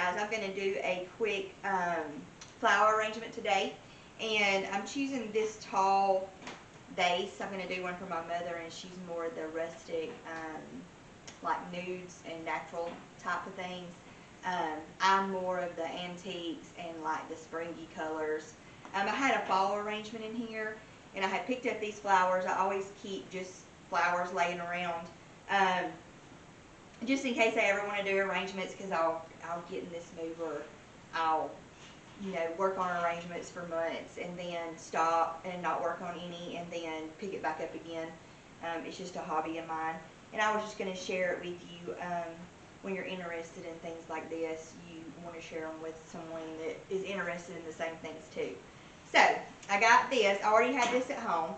guys, I'm going to do a quick flower arrangement today, and I'm choosing this tall vase. I'm going to do one for my mother, and she's more the rustic, like nudes and natural type of things. I'm more of the antiques and like the springy colors. I had a fall arrangement in here, and I had picked up these flowers. I always keep just flowers laying around, just in case I ever want to do arrangements, because I'll get in this mood where I'll work on arrangements for months and then stop and not work on any and then pick it back up again. It's just a hobby of mine, and I was just going to share it with you. When you're interested in things like this, you want to share them with someone that is interested in the same things too. So I got this. I already had this at home.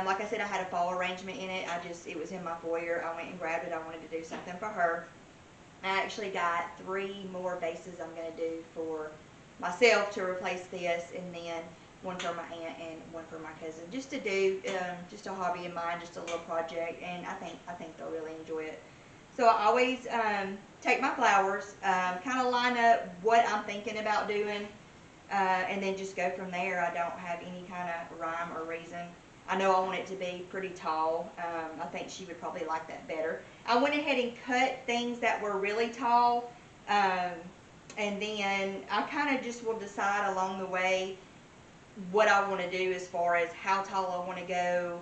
Like I said, I had a fall arrangement in it. It was in my foyer. I went and grabbed it. I wanted to do something for her. I actually got 3 more vases I'm going to do for myself to replace this, and then one for my aunt and one for my cousin, just to do just a hobby of mine, just a little project, and I think they'll really enjoy it. So I always take my flowers, kind of line up what I'm thinking about doing, and then just go from there. I don't have any kind of rhyme or reason. I know I want it to be pretty tall. I think she would probably like that better. I went ahead and cut things that were really tall, and then I kind of just will decide along the way what I want to do as far as how tall I want to go,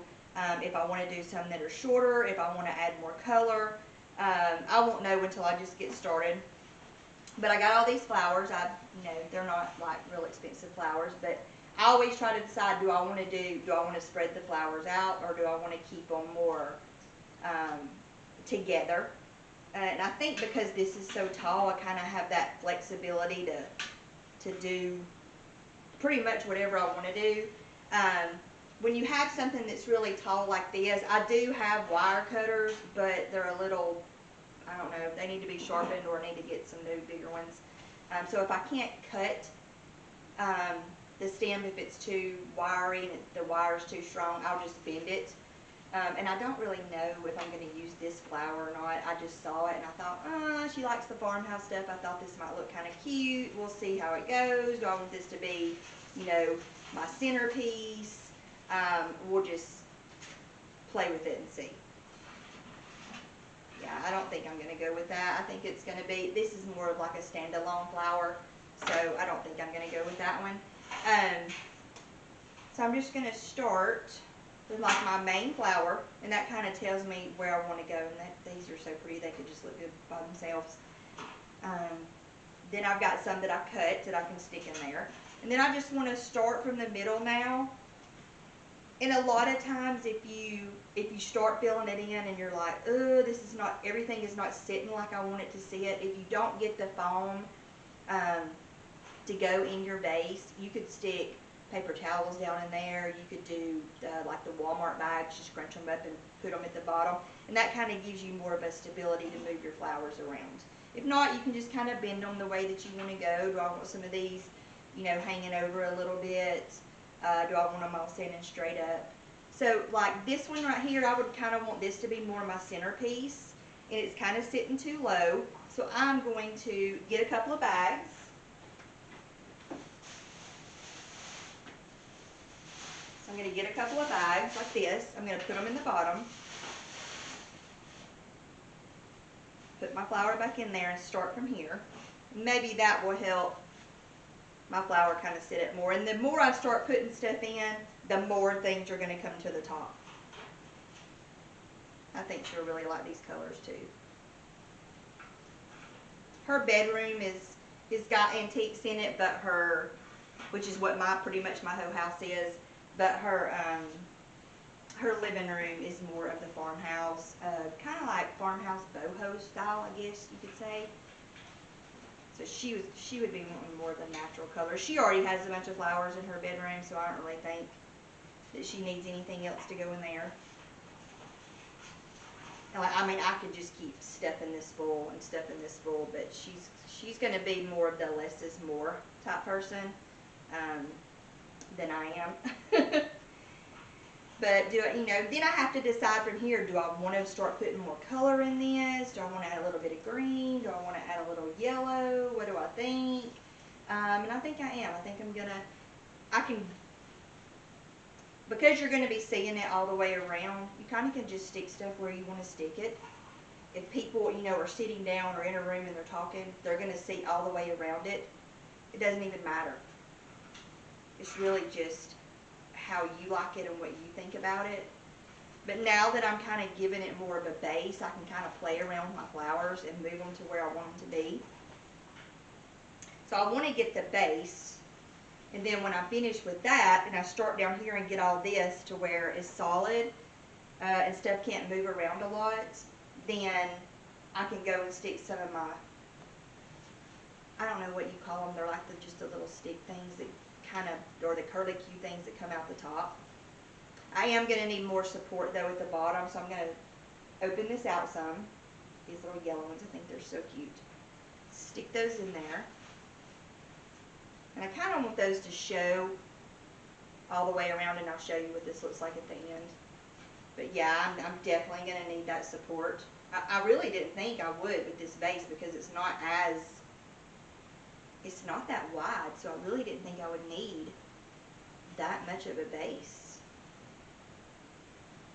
if I want to do some that are shorter, if I want to add more color. I won't know until I just get started. But I got all these flowers. They're not like real expensive flowers, but I always try to decide, do I want to spread the flowers out, or do I want to keep them more together? And I think because this is so tall, I kind of have that flexibility to do pretty much whatever I want to do. When you have something that's really tall like this, I do have wire cutters, but they're a little, I don't know, they need to be sharpened, or I need to get some new bigger ones. So if I can't cut the stem, if it's too wiry and the wire's too strong, I'll just bend it. And I don't really know if I'm going to use this flower or not. I just saw it and I thought, she likes the farmhouse stuff. I thought this might look kind of cute. We'll see how it goes. Do I want this to be, my centerpiece? We'll just play with it and see. Yeah, I don't think I'm going to go with that. I think it's going to be, this is more of like a standalone flower, so I don't think I'm going to go with that one. So I'm just going to start with like my main flower, and that kind of tells me where I want to go, and these are so pretty, they could just look good by themselves. Then I've got some that I cut that I can stick in there, and then I just want to start from the middle now. And a lot of times if you start filling it in and you're like, oh, everything is not sitting like I want it to sit, if you don't get the foam to go in your vase, you could stick paper towels down in there. You could do like the Walmart bags, just crunch them up and put them at the bottom, and that kind of gives you more of a stability to move your flowers around. If not, you can just kind of bend them the way that you want to go. Do I want some of these, hanging over a little bit? Do I want them all standing straight up? So like this one right here, I would kind of want this to be more my centerpiece, and it's kind of sitting too low. So I'm going to get a couple of bags. I'm going to get a couple of bags like this. I'm going to put them in the bottom. Put my flower back in there and start from here. Maybe that will help my flower kind of sit up more. And the more I start putting stuff in, the more things are going to come to the top. I think she'll really like these colors too. Her bedroom is got antiques in it, but which is what pretty much my whole house is. But her living room is more of the farmhouse, kind of like farmhouse boho style, I guess you could say. So she would be wanting more of the natural colors. She already has a bunch of flowers in her bedroom, so I don't really think that she needs anything else to go in there. And I could just keep stuffing this full and stuffing this full, but she's going to be more of the less is more type person than I am. But then I have to decide from here, do I want to start putting more color in this? Do I want to add a little bit of green? Do I want to add a little yellow? What do I think? And I think I am. I think I can, because you're going to be seeing it all the way around, you kind of can just stick stuff where you want to stick it. If people, are sitting down or in a room and they're talking, they're going to see all the way around it. It doesn't even matter. It's really just how you like it and what you think about it. But now that I'm kind of giving it more of a base, I can kind of play around with my flowers and move them to where I want them to be. So I want to get the base, and then when I finish with that and I start down here and get all this to where it's solid and stuff can't move around a lot, then I can go and stick some of my, I don't know what you call them, they're like just the little stick things that kind of, or the curlicue things that come out the top. I am going to need more support though at the bottom, so I'm going to open this out some. These little yellow ones, I think they're so cute. Stick those in there. And I kind of want those to show all the way around, and I'll show you what this looks like at the end. But yeah, I'm definitely going to need that support. I really didn't think I would with this base because it's not that wide, so I really didn't think I would need that much of a base.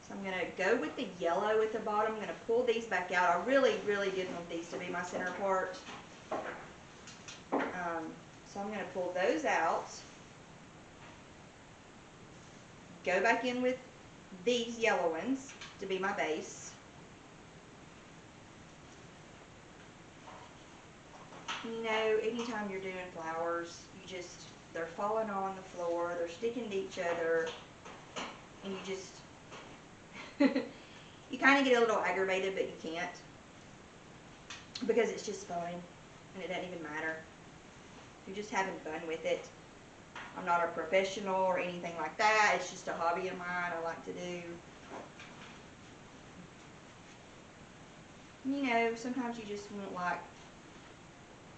So I'm going to go with the yellow at the bottom. I'm going to pull these back out. I really, really did want these to be my center part. So I'm going to pull those out. Go back in with these yellow ones to be my base. Anytime you're doing flowers, they're falling on the floor, they're sticking to each other, and you kind of get a little aggravated, but you can't, because it's just fun, and it doesn't even matter. You're just having fun with it. I'm not a professional or anything like that. It's just a hobby of mine I like to do. Sometimes you just want like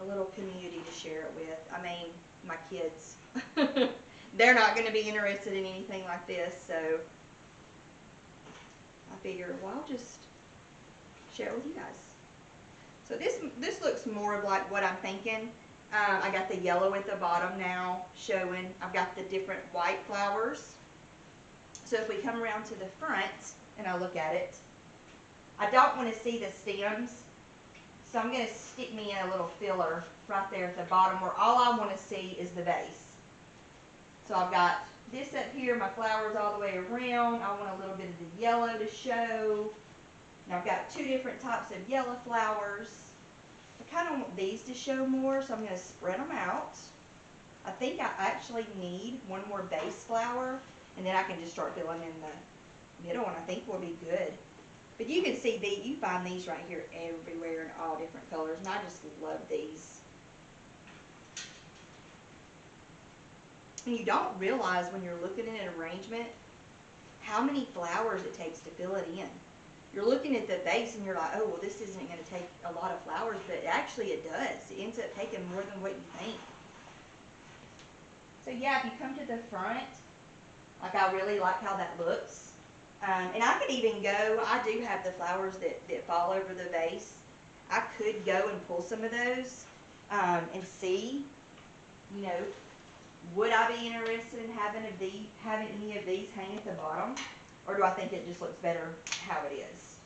a little community to share it with. I mean, my kids. They're not going to be interested in anything like this, so I figure, well, I'll just share it with you guys. So this looks more of like what I'm thinking. I got the yellow at the bottom now showing. I've got the different white flowers. So if we come around to the front and I look at it, I don't want to see the stems. So I'm going to stick me in a little filler right there at the bottom where all I want to see is the base. So I've got this up here, my flowers all the way around. I want a little bit of the yellow to show. Now I've got two different types of yellow flowers. I kind of want these to show more, so I'm going to spread them out. I think I actually need one more base flower, and then I can just start filling in the middle, and I think we'll be good. But you can see you find these right here everywhere in all different colors, and I just love these. And you don't realize when you're looking at an arrangement how many flowers it takes to fill it in. You're looking at the base and you're like, oh, well, this isn't going to take a lot of flowers, but actually it does. It ends up taking more than what you think. So yeah, if you come to the front, like I really like how that looks. And I could even go, I do have the flowers that fall over the base. I could go and pull some of those and see, would I be interested in having any of these hang at the bottom? Or do I think it just looks better how it is?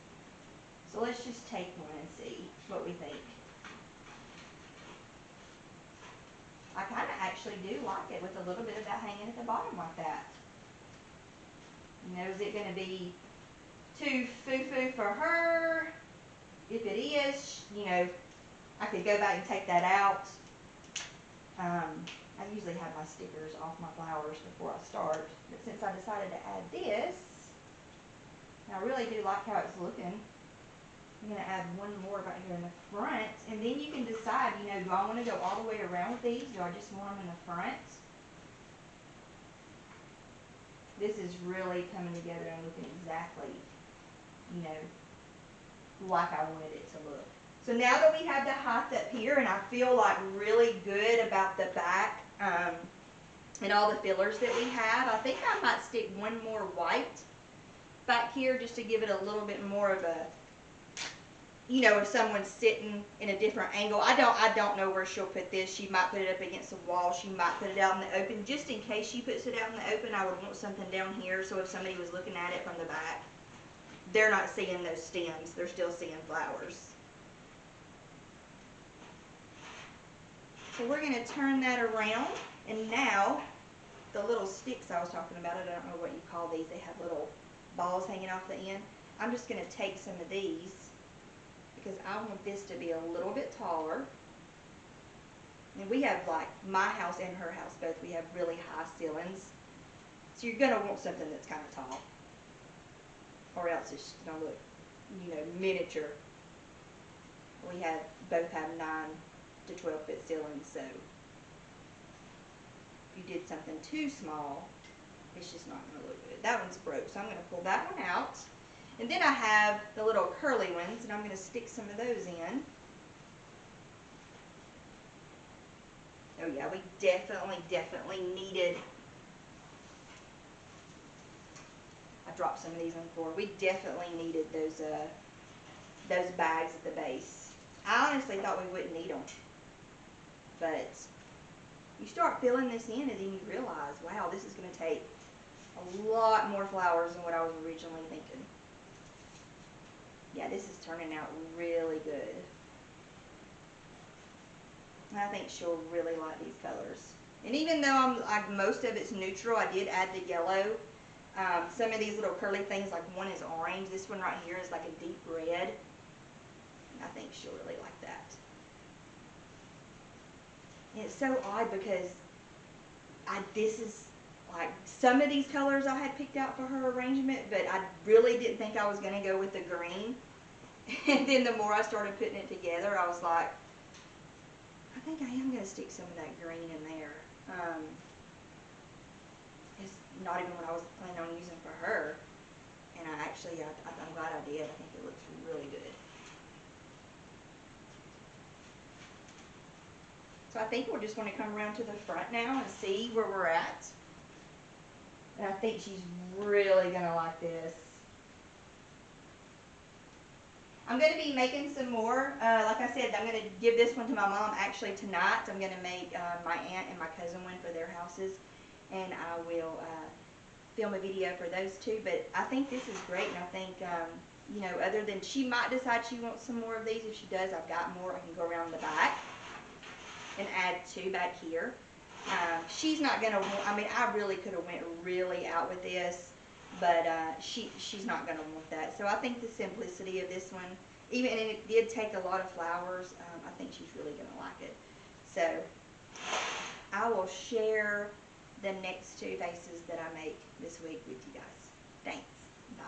So let's just take one and see what we think. I kind of actually do like it with a little bit of that hanging at the bottom like that. Is it going to be too foo-foo for her? If it is, I could go back and take that out. I usually have my stickers off my flowers before I start, but since I decided to add this, and I really do like how it's looking, I'm going to add one more right here in the front, and then you can decide, do I want to go all the way around with these? Do I just want them in the front? This is really coming together and looking exactly, like I wanted it to look. So now that we have the height up here, and I feel like really good about the back and all the fillers that we have, I think I might stick one more white back here just to give it a little bit more of a, you know, if someone's sitting in a different angle. I don't know where she'll put this. She might put it up against the wall. She might put it out in the open. Just in case she puts it out in the open, I would want something down here so if somebody was looking at it from the back, they're not seeing those stems. They're still seeing flowers. So we're going to turn that around, and now the little sticks I was talking about, I don't know what you call these. They have little balls hanging off the end. I'm just going to take some of these because I want this to be a little bit taller. And we have, like, my house and her house both, we have really high ceilings. So you're going to want something that's kind of tall, or else it's going to look, you know, miniature. We both have 9 to 12 foot ceilings, so if you did something too small, it's just not going to look good. That one's broke, so I'm going to pull that one out. And then I have the little curly ones, and I'm going to stick some of those in. Oh yeah, we definitely needed, I dropped some of these on the floor. We definitely needed those bags at the base. I honestly thought we wouldn't need them, but you start filling this in and then you realize, wow, this is going to take a lot more flowers than what I was originally thinking. Yeah, this is turning out really good. I think she'll really like these colors. And even though most of it's neutral, I did add the yellow. Some of these little curly things, like one is orange. This one right here is like a deep red. I think she'll really like that. And it's so odd because this is like some of these colors I had picked out for her arrangement, but I really didn't think I was going to go with the green. And then the more I started putting it together, I was like, I think I am going to stick some of that green in there. It's not even what I was planning on using for her. And I'm glad I did. I think it looks really good. So I think we're just going to come around to the front now and see where we're at. And I think she's really going to like this. I'm going to be making some more. Like I said, I'm going to give this one to my mom actually tonight. I'm going to make my aunt and my cousin one for their houses. And I will film a video for those two. But I think this is great. And I think, you know, other than she might decide she wants some more of these. If she does, I've got more. I can go around the back and add 2 back here. She's not going to want, I mean, I really could have went really out with this, but she's not going to want that. So I think the simplicity of this one, and it did take a lot of flowers, I think she's really going to like it. So I will share the next 2 vases that I make this week with you guys. Thanks. Bye.